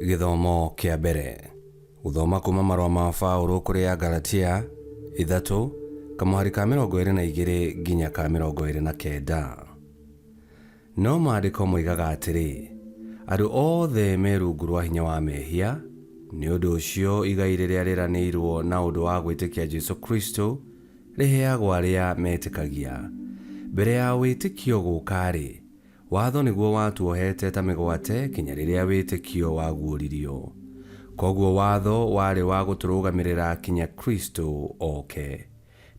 Githomo kia mbere. Guthoma kuma marũa ma Paulo kũrĩ Agalatia 3:22 nginya 29. No maandĩko moigaga atĩrĩ, andũ othe me rungu rwa hinya wa mehia, nĩ ũndũ ũcio igai rĩrĩa rĩranĩirwo na ũndũ wa gwĩtĩkia Jesũ Kristo rĩheagwo arĩa metĩkagia. Mbere ya wĩtĩkio gũka-rĩ, watho nĩguo watuohete ta mĩgwate kinya rĩrĩa wĩtĩkio waguũririo. Koguo watho warĩ wa gũtũrũgamĩrĩra kinya Kristo oke,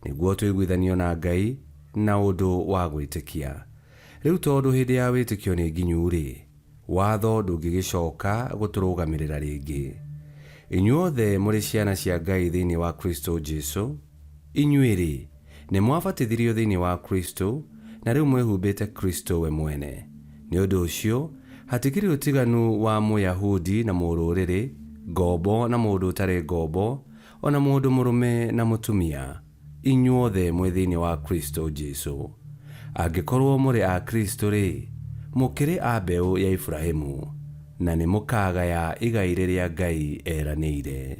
nĩguo tũiguithanio na Ngai na ũndũ wa gwĩtĩkia. Rĩu tondũ hĩndĩ ya wĩtĩkio nĩ nginyu-rĩ, watho ndũngĩgĩcoka gũtũrũgamĩrĩra rĩngĩ. Inyuothe mũrĩ ciana cia Ngai thĩinĩ wa Kristo Jesũ, inyuĩ-rĩ, nĩ mwabatithirio thĩinĩ wa Kristo na rĩu mwĩhumbĩte Kristo we mwene. Nĩ ũndũ ũcio, hatikĩrĩ ũtiganu wa Mũyahudi na Mũrũrĩrĩ, ngombo na mũndũ ũtarĩ ngombo, ona mũndũ mũrũme na mũtumia. Inyuothe mwĩ thĩinĩ wa Kristo Jesũ. Angĩkorwo mũrĩ a Kristo-rĩ, mũkĩrĩ a mbeũ ya Ibrahimu, na nĩ mũkagaya igai rĩrĩa Ngai eranĩire.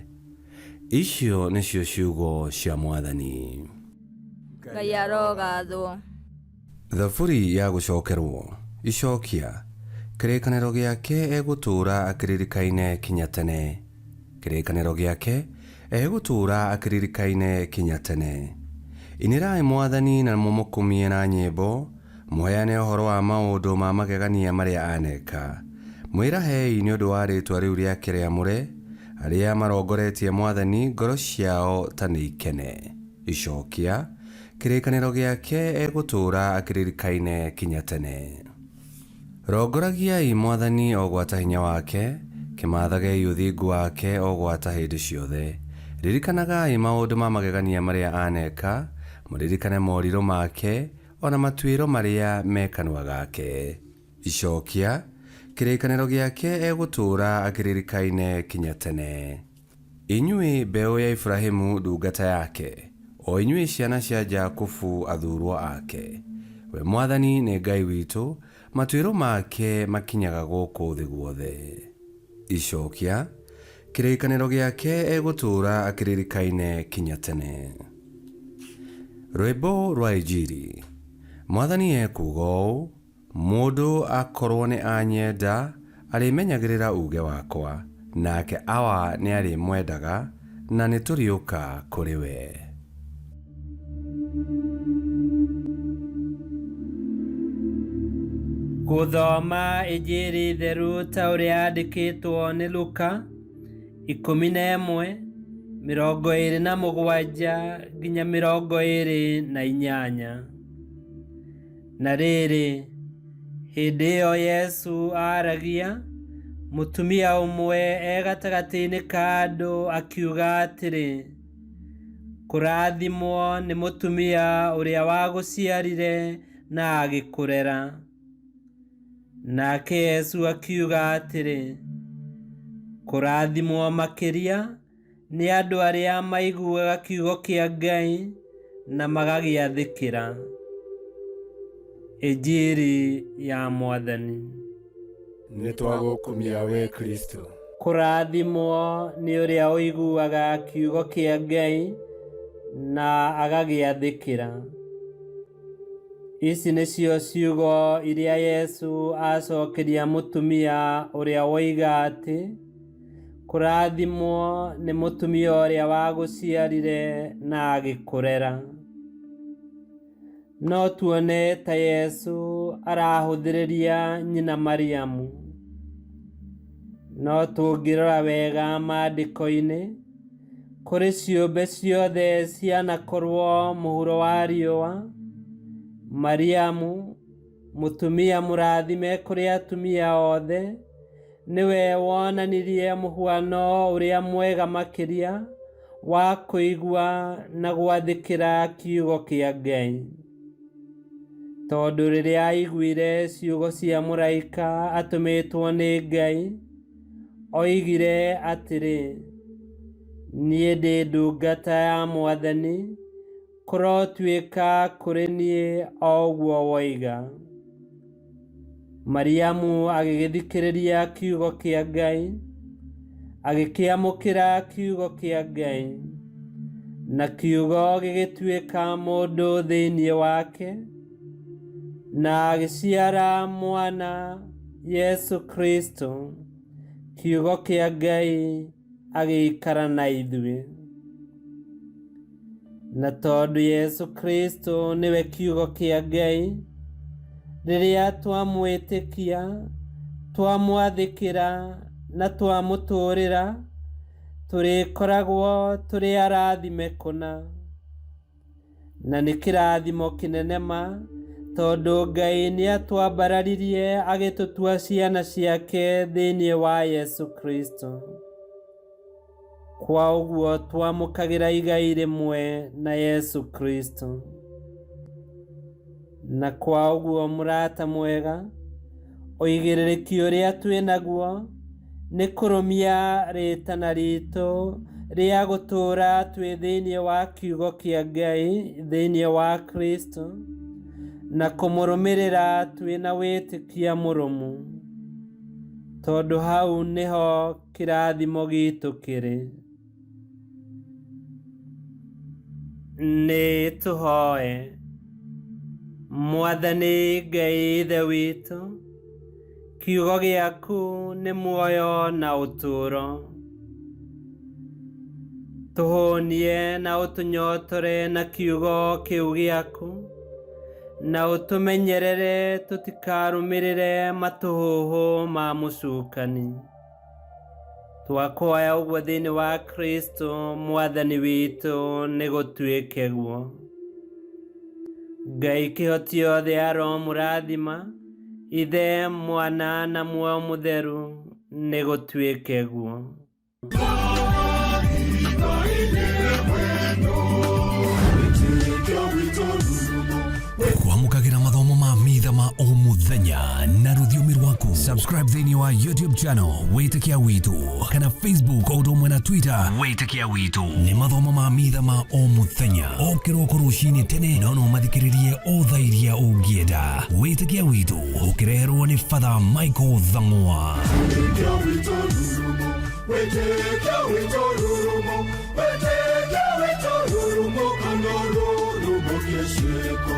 Icio nĩcio ciugo cia Mwathani. Ngai arogathwo. Thaburi ya gũcokerwo. Icokia. Kĩrĩkanĩro gĩake egũtũũra akĩririkaine kinya tene. Kĩrĩkanĩro gĩake egũtũũra akĩririkaine kinya tene. Inĩrai Mwathani na mũmũkumie na nyĩmbo, mũheane ũhoro wa maũndũ ma magegania marĩa aneka. Mwĩrahei nĩ ũndũ wa rĩĩtwa rĩu rĩake rĩamũre, arĩa marongoretie Mwathani ngoro ciao ta nĩ ikene. Icokia. Kĩrĩkanĩro gĩake egũtũũra akĩririkaine kinya tene. Rongoragiai Mwathani o gwata hinya wake, kĩmathagei ũthingu wake o gwata hĩndĩ ciothe. Ririkanagai maũndũ ma magegania marĩa aneka, mũririkane morirũ make, ona matuĩro marĩa me kanua gake. Icokia. Kĩrĩkanĩro gĩake egũtũũra akĩririkaine kinya tene. Inyuĩ mbeũ ya Ibrahimu ndungata yake, o inyuĩ ciana cia Jakubu athuurwo ake. We Mwathani nĩ Ngai witũ, matuĩro make makinyaga gũkũ thĩ guothe. Icokia. Kĩrĩkanĩro gĩake egũtũũra akĩririkaine kinya tene. Rwĩmbo rwa Injili. Mwathani ekuuga ũũ, mũndũ akorwo nĩ anyenda, arĩmenyagĩrĩra uge wakwa, nake awa nĩ arĩmwendaga, na nĩ tũrĩũka kũrĩ we. Gũthoma Injili theru ta ũrĩa yandĩkĩtwo nĩ Luka 11:27 nginya 28. Na rĩrĩ, hĩndĩ ĩyo Yesu aragia, mũtumia ũmwe gatagatĩ-inĩ ka andũ akiuga atĩrĩ, kũrathimwo nĩ mũtumia ũrĩa wagũciarire na agĩkũrera. Nake Yesu akiuga atĩrĩ, kũrathimwo makĩria nĩ andũ arĩa maiguaga kiugo kĩa Ngai na magagĩathĩkĩra. Injili ya Mwathani. Nĩ twagũkumia we Kristo. Kũrathimwo nĩ ũrĩa ũiguaga kiugo kĩa Ngai na agagĩathĩkĩra. Ici nĩcio ciugo iria Yesu acokeria mũtumia ũrĩa woiga atĩ, kũrathimwo nĩ mũtumia ũrĩa wagũciarire na agĩkũrera. No tuone ta Yesu arahũthĩrĩria nyina Mariamu. No tũngĩrora wega maandĩko-inĩ, kũrĩ ciũmbe ciothe cianakorwo mũhuro wa riũa, Mariamu, mũtumia mũrathime kũrĩ atumia othe, nĩwe wonanirie mũhuano ũrĩa mwega makĩria wa kũigua na gwathĩkĩra kiugo kĩa Ngai. Tondũ rĩrĩa aiguire ciugo cia mũraika atũmĩtwo nĩ Ngai, oigire atĩrĩ, niĩ ndĩ ndungata ya Mwathani, kũrotuĩka kũrĩ niĩ o ũguo woiga. Mariamu agĩgĩthikĩrĩria kiugo kĩa Ngai, agĩkĩamũkĩra kiugo kĩa Ngai, na kiugo gĩgĩtuĩka mũndũ thĩinĩ wake, na agĩciara mwana Yesu Kristo. Kiugo kĩa Ngai agĩikara na ithuĩ. Na tondũ Yesu Kristo nĩwe kiugo kĩa Ngai, rĩrĩa twamwĩtĩkia, twamwathĩkĩra na twamũtũũrĩra, tũrĩkoragwo tũrĩ arathime kũna. Na nĩ kĩrathimo kĩnene ma, tondũ Ngai nĩatwambararirie agĩtũtua ciana ciake thĩinĩ wa Yesu Kristo. Kwa ũguo twamũkagĩra igai rĩmwe na Yesu Kristo. Na kwa ũguo mũrata mwega, ũigĩrĩrĩki ũrĩa twĩ naguo nĩ kũrũmia rĩtana ritũ rĩa gũtũũra twĩ thĩinĩ wa kiugo kĩa Ngai thĩinĩ wa Kristo, na kũmũrũmĩrĩra twĩ na wĩtĩkia mũrũmu, tondũ hau nĩho kĩrathimo gitũ kĩrĩ. Nĩ tũhoe. Mwathani Ngai Ithe witũ, kiugo gĩaku nĩ muoyo na ũtũũro. Tũhũnie na ũtũnyotore na kiugo kĩu gĩaku, na ũtũmenyerere tũtikarũmĩrĩre matũhũhũ ma mũcukani. Twakũhoya ũguo thĩinĩ wa Kristo Mwathani witũ, nĩ gũtuĩke guo. Ngai kĩhoti yothe ya Roho mũrathima, Ithe, Mwana na Muoyo Mũtheru, nĩ gũtuĩke guo. Kwamũkagĩra mathomo ma mitha ma o mũthenya na rũthiomi rwaku. Subscribe thĩinĩ wa YouTube channel Wĩtĩkia Witũ, kana Facebook o ũndũ ũmwe na Twitter Wĩtĩkia Witũ. Nĩ mathomo ma mitha ma o mũthenya, o kĩroko rũcinĩ tene, no mathikĩrĩrie o thaa iria ũngĩenda. Wĩtĩkia Witũ ũkĩreherwo nĩ Father Michael Thang'wa. Wĩtĩkia Witũ rurumo, Wĩtĩkia Witũ rurumo, Wĩtĩkia Witũ rurumo, kana rurumo kĩciko.